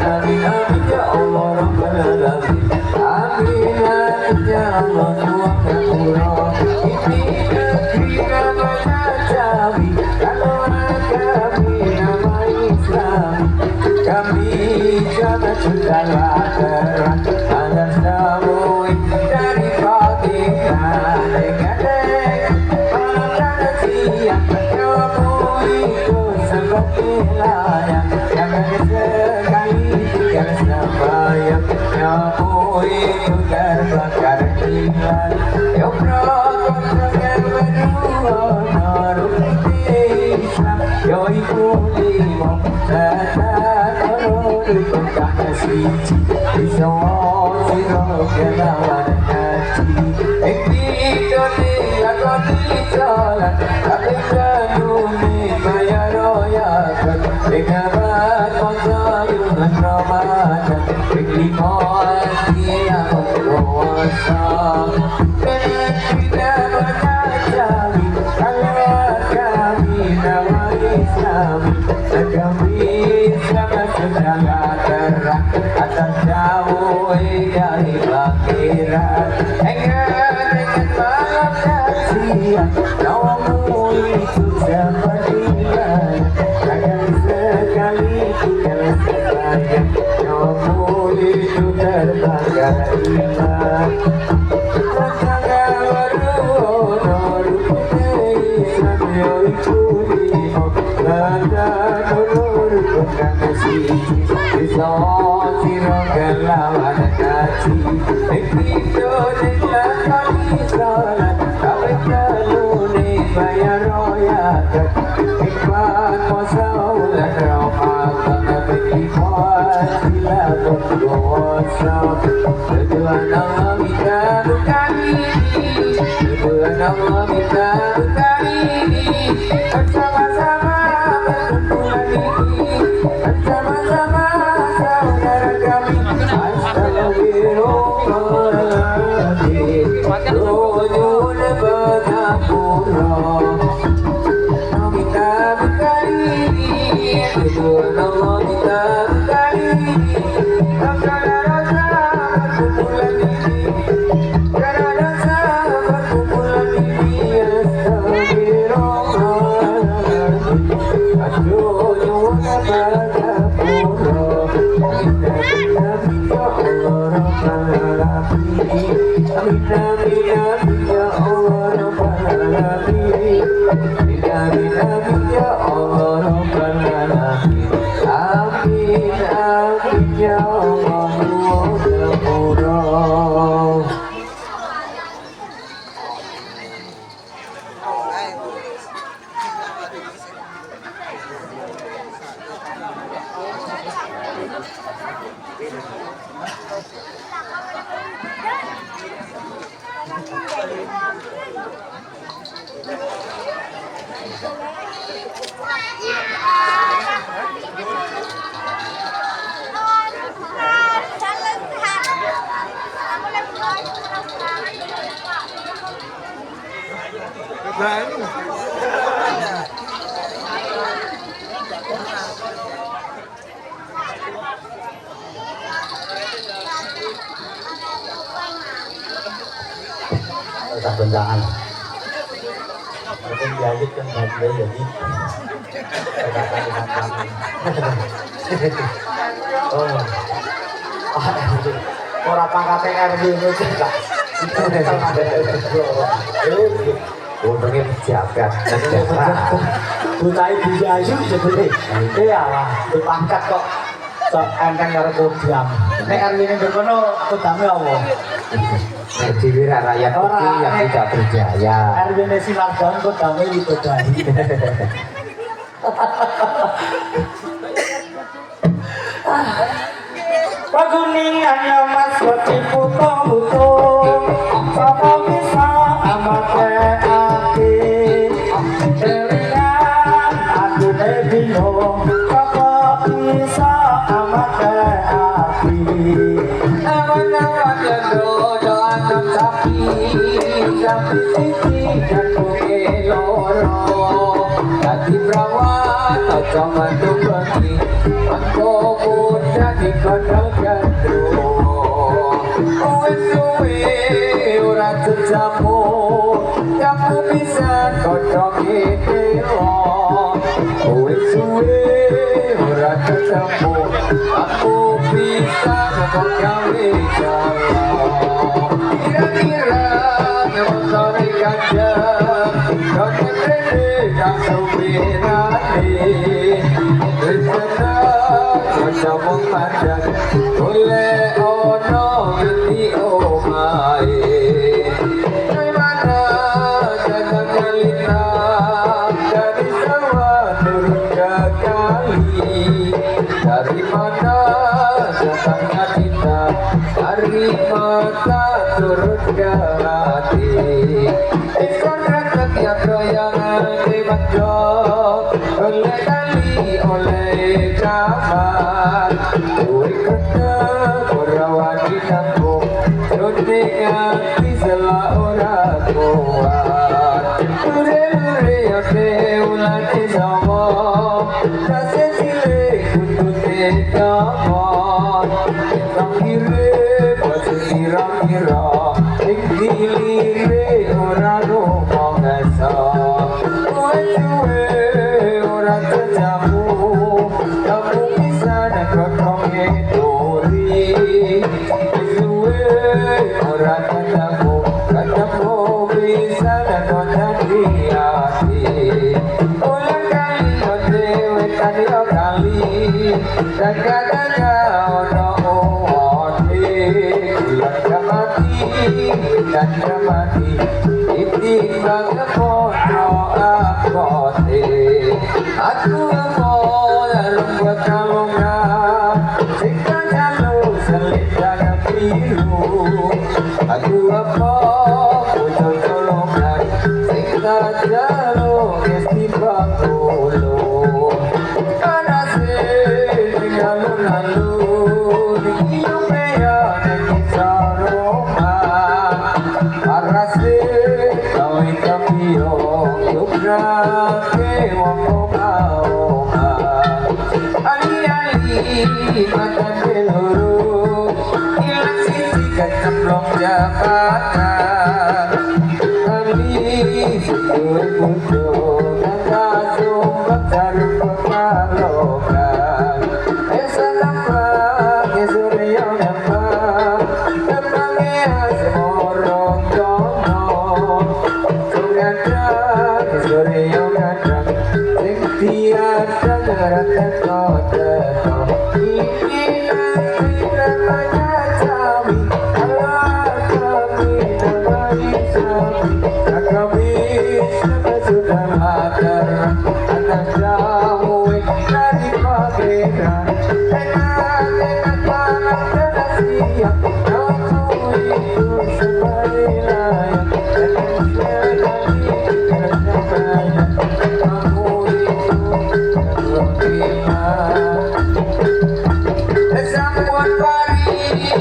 amin amin ya Allah rabbal alamin amin amin ya Allah nuwun kula iki negeri namanya Jawi kalau kami nama Islam kami jangan segala terang anak semua dari Fatihah dek-dek malam dan siang kamu itu seperti layang jangan sekali tinggal sembahyang kamu itu terbakar hilang ya protokol berdua naruh Islam yo iku limo Kata suci bisa siro kelawan hati Ekito ni lagu di jalan Tapi kanuni maya royakan Dengaran konjayungan Ramadan Beklimo hati yang berkuasa Dan kita menajami Allah kami nama Islami Dan kami sama segala terang atas jauh dari akhirat enggak dengan malam dan siang namamu itu seperti layang takkan sekali tinggal sayang namamu itu terbakar iman Rasaga baru Islam yo iku limo Lada dulur kundang siji Bisa siro kelawan kaji Ekito dengan kali salat Kabe kanuni bayar royakan Hikmat masaulah Ramadan Bekimuat sila berdosa Tuhan Allah minta berkali Tuhan Allah minta berkali Bersama-sama berkumpulan ini Bersama-sama saudara kami Astagfirullahaladzim Tujuh bergapura Minta berkali Tuhan Allah minta berkali Dosa-dosa berkumpulan ini Dosa-dosa berkumpulan ini Astagfirullahaladzim Aduh nyuwun bergapura Amin ya Allah rabbal alamin Amin amin amin ya Allah rabbal alamin Amin amin amin ya Allah rabbal alamin Amin amin ya Allah nuwun bentangan mungkin dilanjutkan bagian jadi katakan dengan kami orang pangkat RW itu juga untungnya pejabat butai bijayu sebetulnya iya lah dipangkat kok sok enteng karo kodam nek RW ini berkono kodamnya apa? Diri rakyat kecil yang tidak berjaya. RW Nesi Mardan kok damai dibedai. Paguningan ya mas wati puto-puto Sapa bisa amate ati Delian aku nebino Sapa bisa amate ati Awan-awan yang dodo anam sapi Sapi sisi jantunge loro Dadi perawat aja mantu bagi Mangko muda di bakal gandro suwe ora terjamu kamu bisa kodok itu suwe ora terjamu aku bisa kodok gawe kira-kira nyontone kadang kono rene tak suwirane Jomong padang oleh ono ngerti omae Dimana jalan nyalina dari sawah turun ke kali Dari mana datangnya cinta dari mata turun ke hati Ikon rakyat yang goyangan di bandung oleh kali oleh kamar Kue ketep perawan di kampung Dunia bisa ora kuat Lure-lure yote ulan sama Kasih cilik kutut kamar Kita kiri pasir kira-kira Ikdilire ora rumah ngasa Kue-kue ora terjamu Kamu bisa dapat duri Suwe ora ketemu Ketemu bisa dapat hati Ulang kali dewe kali kali Daga-daga ono oone Ulang mati dan mati Itimbang kepono apote Aku mau dalam buat kalongan Jika jalur selit dan biru Aku apa punya colongan Jika jalur istimewa dulu Karena tinggal lalu Hidup yang kita rumah Para kau ikan biong Yukra wong Ali-ali mata deluru Ilang sisi kecemplung jabatan Ali situi butuh Nangka sumbak jarum pemalokan Esa nampak Yesuryo nampak Tentangnya semorong dono Sugadang Yesuryo gadang Sing tiada ngerata kota Ini nanti namanya Jami Allah kami namanya Jami Kami sudah mater Anak jamu dari pameran Enak-enak panas dan siap Kamu itu sebagai layak Dan sekali kerjanya Kamu itu Sampun paripurna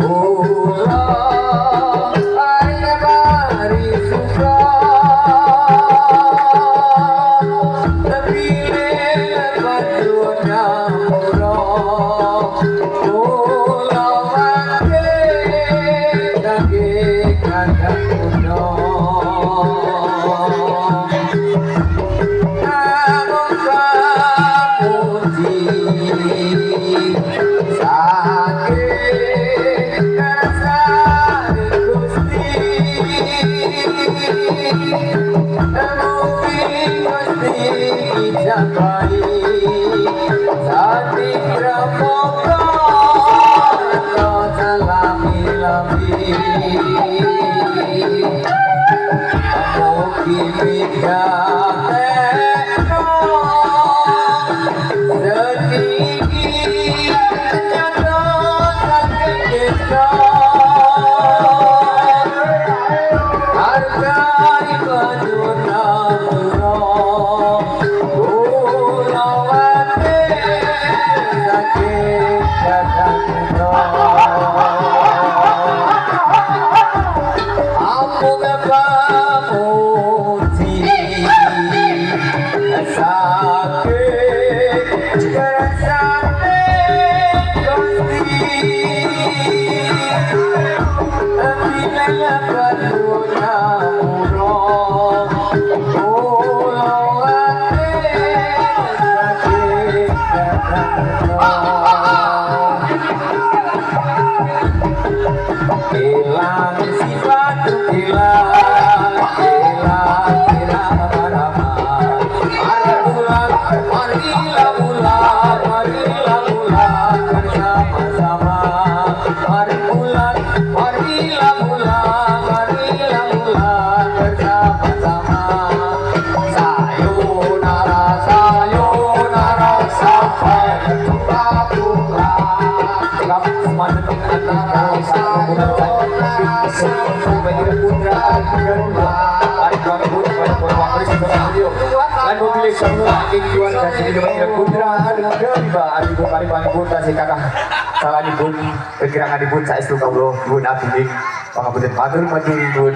kula mari suka lebih berdunia murah kula mati daging kandang kuno Aku Hilang sifat hilang irama-rama. Marilah bulan bersama-sama. Marilah bulan bersama-sama. Sayonara, sayonara sampai jumpa pulang. Tetap semangat antara perkiraan adipun saestu kawula nyuwun abdi pangapunten matur matur nuwun.